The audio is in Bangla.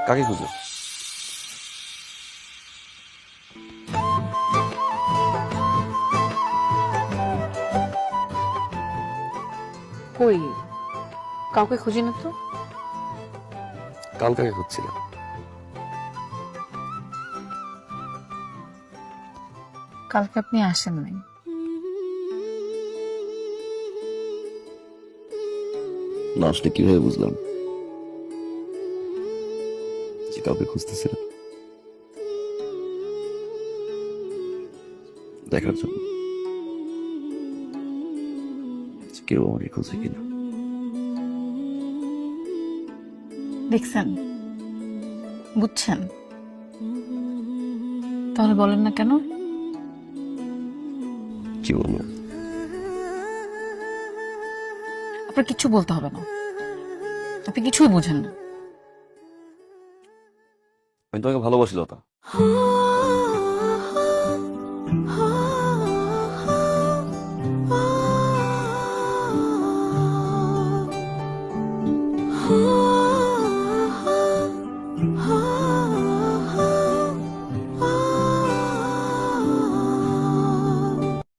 কাকে খুঁজো? কই, কাউকে খুঁজি না তো। কাল কাকে খুঁজছিলাম? কালকে আপনি আসেন নাই। না আসলে কিভাবে বুঝলাম যে কাউকে খুঁজতেছিলাম? দেখার জন্য যে কেউ আমাকে খুঁজে কিনা। দেখছেন, বুঝছেন? তাহলে বলেন না কেন? কি বলবো? আপনার কিচ্ছু বলতে হবে না, আপনি কিছুই বোঝেন না। আমি তোমাকে ভালোবাসি লতা।